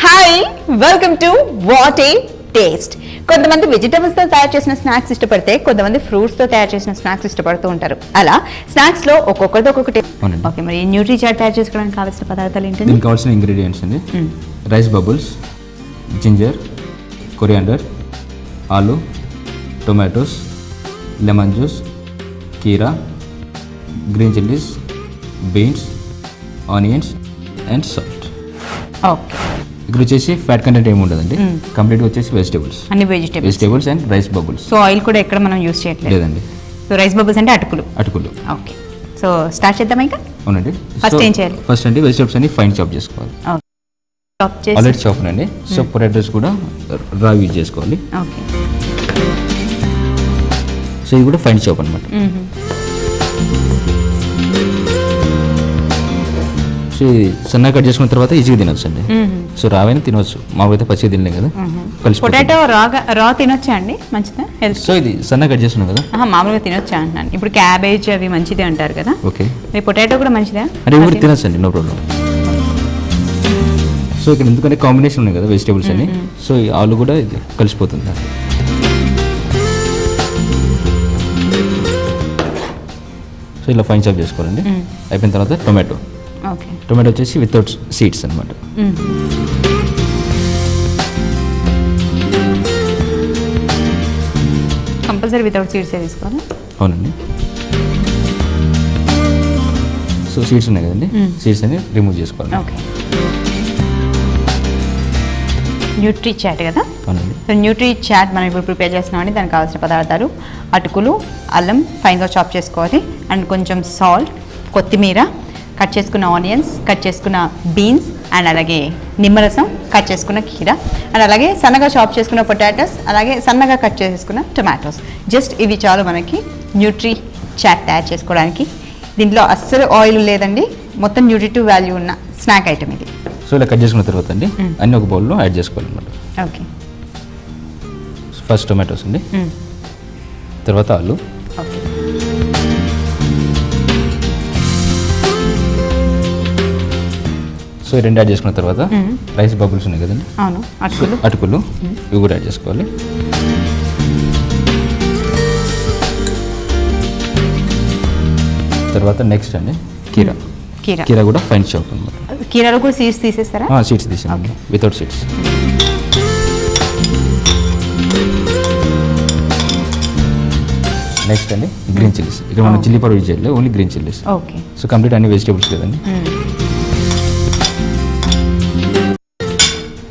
Hi welcome to what a taste. కొంతమంది vegetables తో తయారు చేసిన స్నాక్స్ ఇష్టపడితే కొంతమంది ఫ్రూట్స్ తో తయారు చేసిన స్నాక్స్ ఇష్టపడుతూ ఉంటారు. అలా స్నాక్స్ లో ఒక్కొక్కరితో ఒక్కొక్కటి. ఓకే, మరి న్యూట్రీ చాట్ తయారు చేసుకోవడానికి కావాల్సిన పదార్థాలు ఏంటండి? దీనికి కావాల్సిన ఇంగ్రీడియంట్స్ అండి రైస్ బబుల్స్, జింజర్, కొరియాండర్, ఆలు, టొమాటోస్, లెమన్ జ్యూస్, కీరా, green chillies, beans, onions and salt. Okay, ఇక్కడ వచ్చేసి ఫ్యాట్ కంటెంట్ ఏమి ఉండదండి, కంప్లీట్ వచ్చేసి వెజిటేబుల్స్, అన్ని vegetables and rice bubbles. So oil కూడా ఎక్కడ మనం యూజ్ చేయట్లేదు లేదండి. సో రైస్ బబుల్స్ అంటే అటుకులు. ఓకే, సో స్టార్ట్ చేద్దాం. ఇంకా అవునండి. ఫస్ట్ ఏం చేయాలి? ఫస్ట్ అండి వెజిటేబుల్స్ అన్ని ఫైన్ చాప్ చేసుకోవాలి. ఆల్రెడీ చాప్ అండి. సో పొటాటోస్ కూడా రా యూజ్ చేసుకోవాలి. ఓకే, సో ఇది కూడా ఫైన్ చాప్ అనమాట. సో సన్నగా కట్ చేసుకున్న తర్వాత ఈజీగా తినొచ్చు అండి. సో రావైనా తినవచ్చు, మాకైతే పచ్చిగా తినలేం కదా. పొటాటో రా తినొచ్చా అండి? మంచిదా హెల్త్? సో ఇది సన్నగా కట్ చేసుకున్నాం కదా, మామూలుగా తినొచ్చా అంటున్నాను. ఇప్పుడు క్యాబేజ్ అవి మంచిదే అంటారు కదా. ఓకే, మరి పొటాటో కూడా మంచిదా? అది కూడా తినొచ్చు అండి, నో ప్రాబ్లం. సో ఇక్కడ ఎందుకంటే కాంబినేషన్ ఉన్నాయి కదా వెజిటేబుల్స్ అన్ని, సో ఈ ఆలు కూడా ఇది కలిసిపోతుంది. సో ఇలా ఫైన్ చాప్ చేసుకోవాలండి. అయిపోయిన తర్వాత టొమాటో. ఓకే, టొమాటో వచ్చేసి వితౌట్ సీడ్స్ అనమాట. కంపల్సరీ వితౌట్ సీడ్స్ తీసుకోవాలి. అవునండి. సో సీడ్స్ ఉన్నాయి కదండి, సీడ్స్ అని రిమూవ్ చేసుకోవాలి. ఓకే, న్యూట్రీ చాట్ కదా. అవునండి. సో న్యూట్రీ చాట్ మనం ఇప్పుడు ప్రిపేర్ చేస్తున్నామండి. దానికి కావాల్సిన పదార్థాలు అటుకులు, అల్లం ఫైన్గా చాప్ చేసుకోవాలి, అండ్ కొంచెం సాల్ట్, కొత్తిమీర, కట్ చేసుకున్న ఆనియన్స్, కట్ చేసుకున్న బీన్స్, అండ్ అలాగే నిమ్మరసం, కట్ చేసుకున్న కీర, అండ్ అలాగే సన్నగా చాప్ చేసుకున్న పొటాటోస్, అలాగే సన్నగా కట్ చేసుకున్న టొమాటోస్. జస్ట్ ఇవి చాలు మనకి న్యూట్రీ చాట్ తయారు చేసుకోవడానికి. దీంట్లో అస్సలు ఆయిల్ లేదండి, మొత్తం న్యూట్రిటివ్ వాల్యూ ఉన్న స్నాక్ ఐటమ్ ఇది. సో ఇలా కట్ చేసుకున్న తర్వాత అండి అన్ని ఒక బౌల్లో యాడ్ చేసుకోవాలన్నమాట. ఓకే, ఫస్ట్ టొమాటోస్ అండి, తర్వాత ఆలు, ఓకే, సో ఈ రెండు యాడ్ చేసుకున్న తర్వాత రైస్ బబుల్స్ ఉన్నాయి కదండి. అవును, అటుకులు ఇవి కూడా యాడ్ చేసుకోవాలి. తర్వాత నెక్స్ట్ అండి కీరా కూడా ఫైన్ చాప్ అనమాట. కీరాలో కూడా సీడ్స్ తీసేస్తారా? సీడ్స్ తీసాను, వితౌట్ సీడ్స్. నెక్స్ట్ అండి గ్రీన్ చిల్లీస్. ఇక్కడ మనం చిల్లీ పౌడర్ యూజ్ చేయలేదు, only green chillies. Okay, so complete అన్ని వెజిటేబుల్స్ కదండి.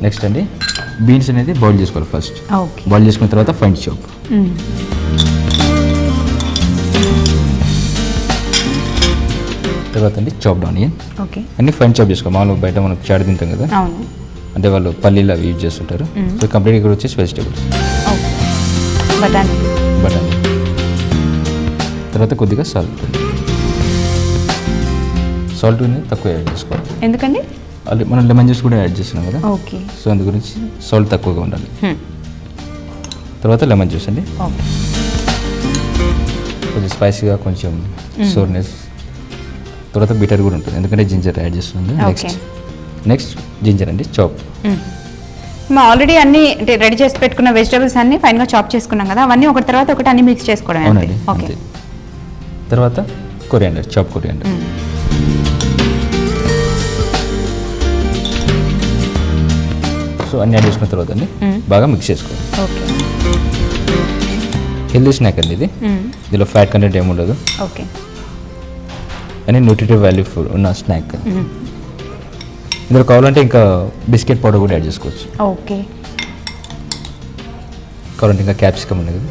నెక్స్ట్ అండి బీన్స్ అనేది బాయిల్ చేసుకోవాలి ఫస్ట్. బాయిల్ చేసుకున్న తర్వాత ఫైన్ చాప్. తర్వాత అండి చాప్డ్ ఆనియన్. అన్ని ఫైన్ చాప్ చేసుకోవాలి. మామూలుగా బయట మనం చాట్ తింటాం కదా, అంటే వాళ్ళు పల్లీలు అవి యూజ్ చేస్తుంటారు. సో కంప్లీట్ ఇక్కడ వచ్చేసి వెజిటేబుల్స్, బటానీ. తర్వాత కొద్దిగా సాల్ట్ తక్కువ యాడ్ చేసుకోవాలి. ఎందుకండి? మనం లెమన్ జ్యూస్ కూడా యాడ్ చేస్తున్నాం కదా. ఓకే, సో అందు గురించి సాల్ట్ తక్కువగా ఉండాలి. తర్వాత లెమన్ జ్యూస్ అండి, కొంచెం స్పైసీగా, కొంచెం సోర్నెస్. తర్వాత బిటర్ కూడా ఉంటుంది ఎందుకంటే జింజర్ యాడ్ చేస్తుంది. నెక్స్ట్ జింజర్ అండి, చాప్. ఆల్రెడీ అన్ని అంటే రెడీ చేసి పెట్టుకున్న వెజిటబుల్స్ అన్ని ఫైన్ గా చాప్ చేసుకున్నాం కదా, అవన్నీ ఒకటి తర్వాత ఒకటి అన్ని మిక్స్ చేసుకోవడం. అవునండి. ఓకే, తర్వాత కొరియాండర్, చాప్ కొరియాండర్. సో అన్ని యాడ్ చేసుకున్న తర్వాత అండి బాగా మిక్స్ చేసుకోవాలి. ఓకే, హెల్దీ స్నాక్ అండి ఇది. దీనిలో ఫ్యాట్ కంటెంట్ ఏమి ఉండదు. ఓకే, అని న్యూట్రిటివ్ వాల్యూ ఉన్న స్నాక్. ఇందులో కావాలంటే ఇంకా బిస్కెట్ పౌడర్ కూడా యాడ్ చేసుకోవచ్చు. ఓకే, కావాలంటే ఇంకా క్యాప్సికమ్ ఉంది కదా,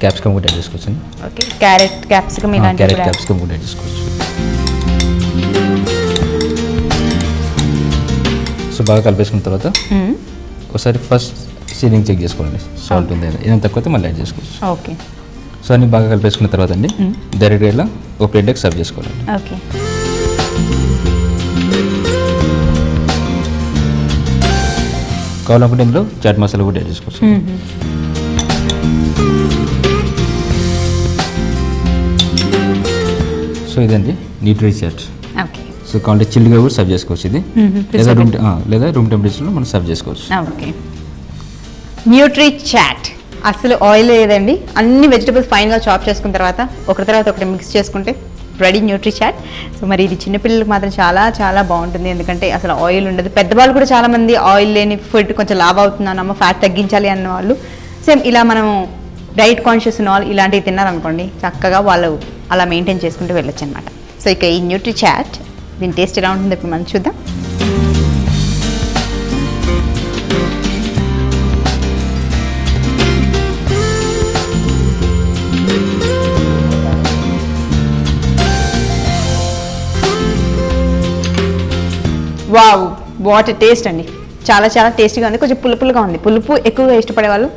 క్యాప్సికమ్ కూడా యాడ్ చేసుకోవచ్చు అండి. ఓకే, క్యారెట్ క్యాప్సికమ్ కూడా యాడ్ చేసుకోవచ్చు. సో బాగా కలిపేసుకున్న తర్వాత ఒకసారి ఫస్ట్ సీలింగ్ చెక్ చేసుకోండి, సాల్ట్ ఉంది ఏదైనా తక్కువైతే మళ్ళీ యాడ్ చేసుకోవచ్చు. ఓకే, సో అన్ని బాగా కలిపేసుకున్న తర్వాత అండి డైరెక్ట్గా ఇలా ఒక ప్లేట్లోకి సర్వ్ చేసుకోవాలండి. ఓకే, కావాలనుకుంటే ఇందులో చాట్ మసాలా కూడా యాడ్ చేసుకోవచ్చు. సో ఇదండి nutri chat. Okay, so so కావాలంటే చిల్డ్గా కూడా సర్వ్ చేసుకోవచ్చు ఇది, లేదా రూమ్ టెంపరేచర్లో మనం సర్వ్ చేసుకోవచ్చు. ఓకే. న్యూట్రీ చాట్ అసలు ఆయిల్ లేదండి, అన్ని వెజిటబుల్స్ ఫైన్గా చాప్ చేసుకున్న తర్వాత ఒకటి తర్వాత ఒకటి మిక్స్ చేసుకుంటే రెడీ న్యూట్రీ చాట్. సో మరి ఇది చిన్నపిల్లలకు మాత్రం చాలా చాలా బాగుంటుంది, ఎందుకంటే అసలు ఆయిల్ ఉండదు. పెద్దవాళ్ళు కూడా చాలామంది ఆయిల్ లేని ఫుడ్ కొంచెం లావ్ అవుతున్నానమ్మా, ఫ్యాట్ తగ్గించాలి అన్న వాళ్ళు సేమ్ ఇలా మనం డైట్ కాన్షియస్ ఉన్న వాళ్ళు ఇలాంటివి తిన్నారనుకోండి, చక్కగా వాళ్ళు అలా మెయింటైన్ చేసుకుంటూ వెళ్ళొచ్చు అనమాట. సో ఇక ఈ న్యూట్రీ చాట్ దీని టేస్ట్ ఎలా ఉంటుందో ఇప్పుడు మనం చూద్దాం. వావ్, వాట్ టేస్ట్ అండి, చాలా చాలా టేస్టీగా ఉంది. కొంచెం పులుపులుగా ఉంది, పులుపు ఎక్కువగా ఇష్టపడే వాళ్ళు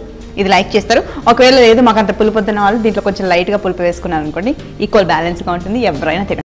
ఇది లైక్ చేస్తారు. ఒకవేళ లేదు మాకు అంత పులుపు వద్దన్న వాళ్ళు దీంట్లో కొంచెం లైట్గా పులుపు వేసుకున్నారు అనుకోండి, ఈక్వల్ బ్యాలెన్స్గా ఉంటుంది, ఎవరైనా తినచ్చు.